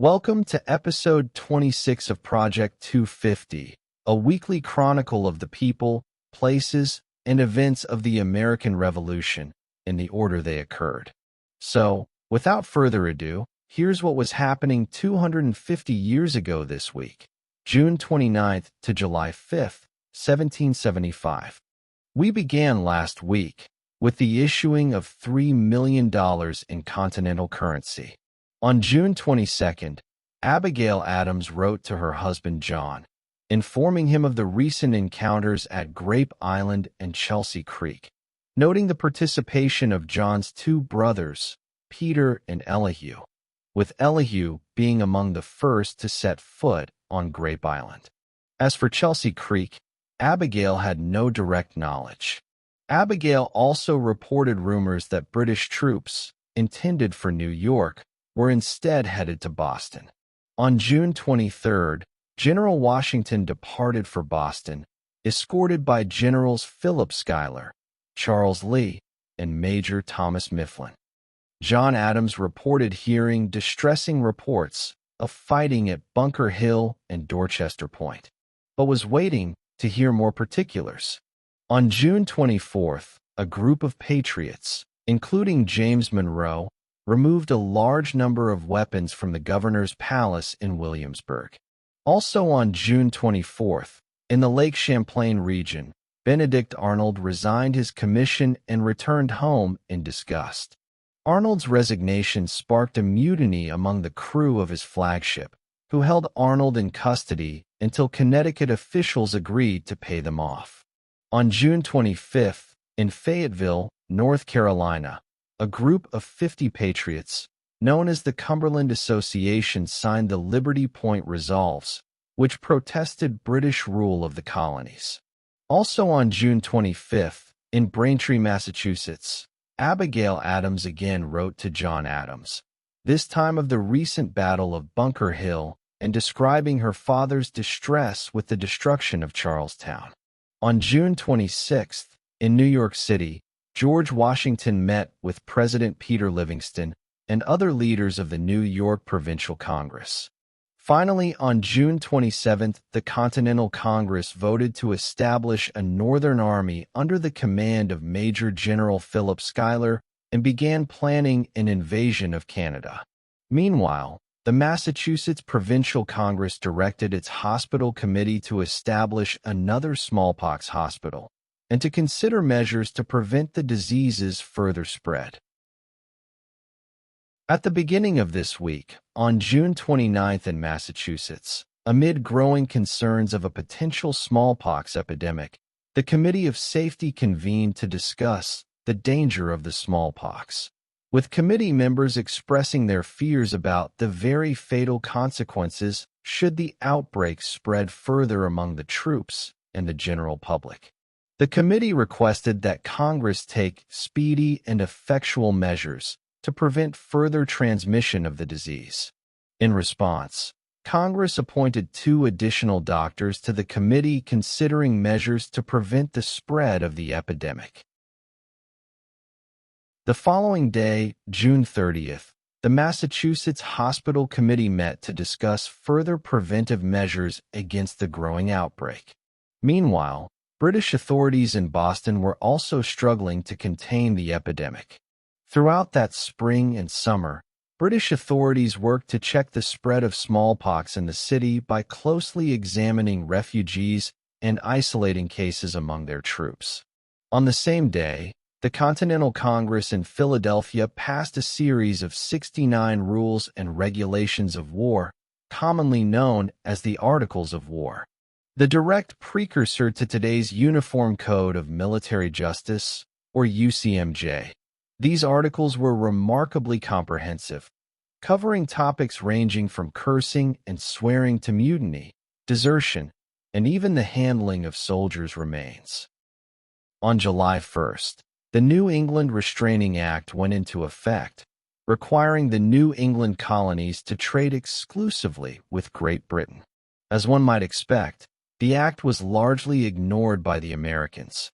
Welcome to episode 26 of Project 250, a weekly chronicle of the people, places, and events of the American Revolution in the order they occurred. So, without further ado, here's what was happening 250 years ago this week, June 29th to July 5th, 1775. We began last week with the issuing of $3 million in continental currency. On June 22nd, Abigail Adams wrote to her husband John, informing him of the recent encounters at Grape Island and Chelsea Creek, noting the participation of John's two brothers, Peter and Elihu, with Elihu being among the first to set foot on Grape Island. As for Chelsea Creek, Abigail had no direct knowledge. Abigail also reported rumors that British troops, intended for New York, were instead headed to Boston. On June 23rd, General Washington departed for Boston, escorted by Generals Philip Schuyler, Charles Lee, and Major Thomas Mifflin. John Adams reported hearing distressing reports of fighting at Bunker Hill and Dorchester Point, but was waiting to hear more particulars. On June 24th, a group of patriots, including James Monroe, removed a large number of weapons from the governor's palace in Williamsburg. Also on June 24th, in the Lake Champlain region, Benedict Arnold resigned his commission and returned home in disgust. Arnold's resignation sparked a mutiny among the crew of his flagship, who held Arnold in custody until Connecticut officials agreed to pay them off. On June 25th, in Fayetteville, North Carolina, a group of 50 patriots, known as the Cumberland Association, signed the Liberty Point Resolves, which protested British rule of the colonies. Also on June 25th, in Braintree, Massachusetts, Abigail Adams again wrote to John Adams, this time of the recent Battle of Bunker Hill, and describing her father's distress with the destruction of Charlestown. On June 26th, in New York City, George Washington met with President Peter Livingston and other leaders of the New York Provincial Congress. Finally, on June 27th, the Continental Congress voted to establish a Northern Army under the command of Major General Philip Schuyler and began planning an invasion of Canada. Meanwhile, the Massachusetts Provincial Congress directed its hospital committee to establish another smallpox hospital and to consider measures to prevent the disease's further spread. At the beginning of this week, on June 29th in Massachusetts, amid growing concerns of a potential smallpox epidemic, the Committee of Safety convened to discuss the danger of the smallpox, with committee members expressing their fears about the very fatal consequences should the outbreak spread further among the troops and the general public. The committee requested that Congress take speedy and effectual measures to prevent further transmission of the disease. In response, Congress appointed 2 additional doctors to the committee considering measures to prevent the spread of the epidemic. The following day, June 30th, the Massachusetts Hospital Committee met to discuss further preventive measures against the growing outbreak. Meanwhile, British authorities in Boston were also struggling to contain the epidemic. Throughout that spring and summer, British authorities worked to check the spread of smallpox in the city by closely examining refugees and isolating cases among their troops. On the same day, the Continental Congress in Philadelphia passed a series of 69 rules and regulations of war, commonly known as the Articles of War, the direct precursor to today's Uniform Code of Military Justice, or UCMJ. These articles were remarkably comprehensive, covering topics ranging from cursing and swearing to mutiny, desertion, and even the handling of soldiers' remains. On July 1st, the New England Restraining Act went into effect, requiring the New England colonies to trade exclusively with Great Britain. As one might expect, the act was largely ignored by the Americans.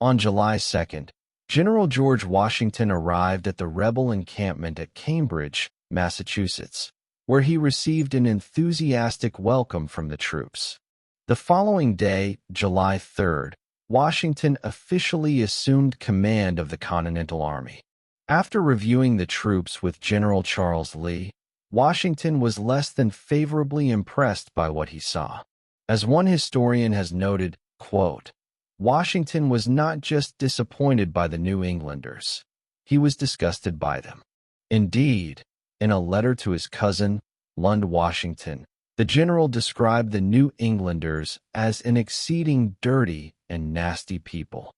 On July 2nd, General George Washington arrived at the rebel encampment at Cambridge, Massachusetts, where he received an enthusiastic welcome from the troops. The following day, July 3rd, Washington officially assumed command of the Continental Army. After reviewing the troops with General Charles Lee, Washington was less than favorably impressed by what he saw. As one historian has noted, quote, Washington was not just disappointed by the New Englanders. He was disgusted by them. Indeed, in a letter to his cousin, Lund Washington, the general described the New Englanders as an exceeding dirty and nasty people.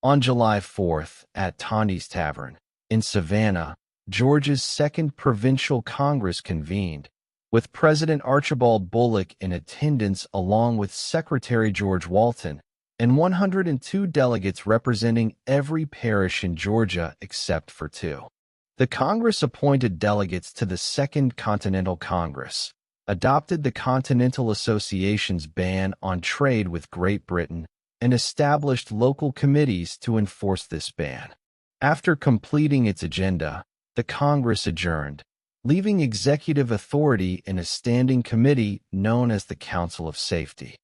On July 4th, at Tondy's Tavern, in Savannah, Georgia's Second Provincial Congress convened, with President Archibald Bullock in attendance along with Secretary George Walton, and 102 delegates representing every parish in Georgia except for 2. The Congress appointed delegates to the Second Continental Congress, adopted the Continental Association's ban on trade with Great Britain, and established local committees to enforce this ban. After completing its agenda, the Congress adjourned, leaving executive authority in a standing committee known as the Council of Safety.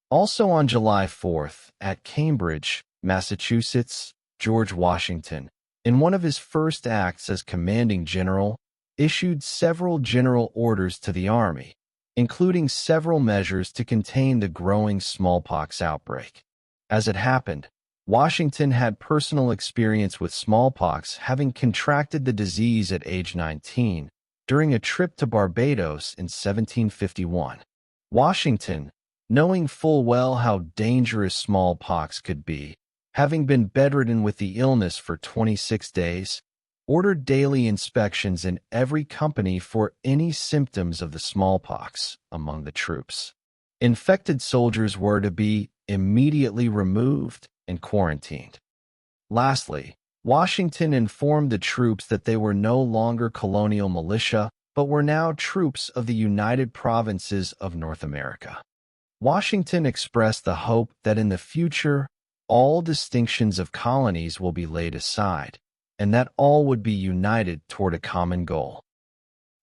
Also on July 4th, at Cambridge, Massachusetts, George Washington, in one of his first acts as commanding general, issued several general orders to the Army, including several measures to contain the growing smallpox outbreak. As it happened, Washington had personal experience with smallpox, having contracted the disease at age 19 during a trip to Barbados in 1751. Washington, knowing full well how dangerous smallpox could be, having been bedridden with the illness for 26 days, ordered daily inspections in every company for any symptoms of the smallpox among the troops. Infected soldiers were to be immediately removed and quarantined. Lastly, Washington informed the troops that they were no longer colonial militia, but were now troops of the United Provinces of North America. Washington expressed the hope that in the future, all distinctions of colonies will be laid aside, and that all would be united toward a common goal.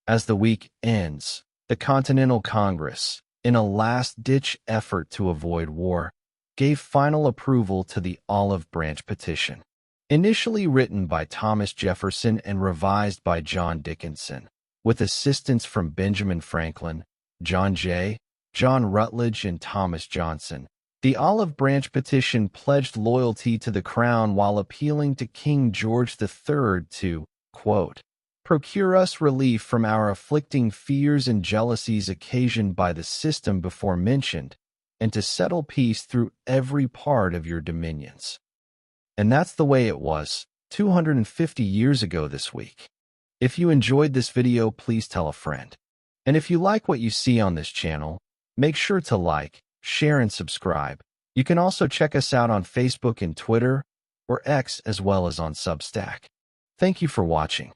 As the week ends, the Continental Congress, in a last-ditch effort to avoid war, gave final approval to the Olive Branch Petition. Initially written by Thomas Jefferson and revised by John Dickinson, with assistance from Benjamin Franklin, John Jay, John Rutledge, and Thomas Johnson, the Olive Branch Petition pledged loyalty to the Crown while appealing to King George III to, quote, procure us relief from our afflicting fears and jealousies occasioned by the system before mentioned, and to settle peace through every part of your dominions. And that's the way it was 250 years ago this week. If you enjoyed this video, please tell a friend. And if you like what you see on this channel, make sure to like, share, and subscribe. You can also check us out on Facebook and Twitter, or X, as well as on Substack. Thank you for watching.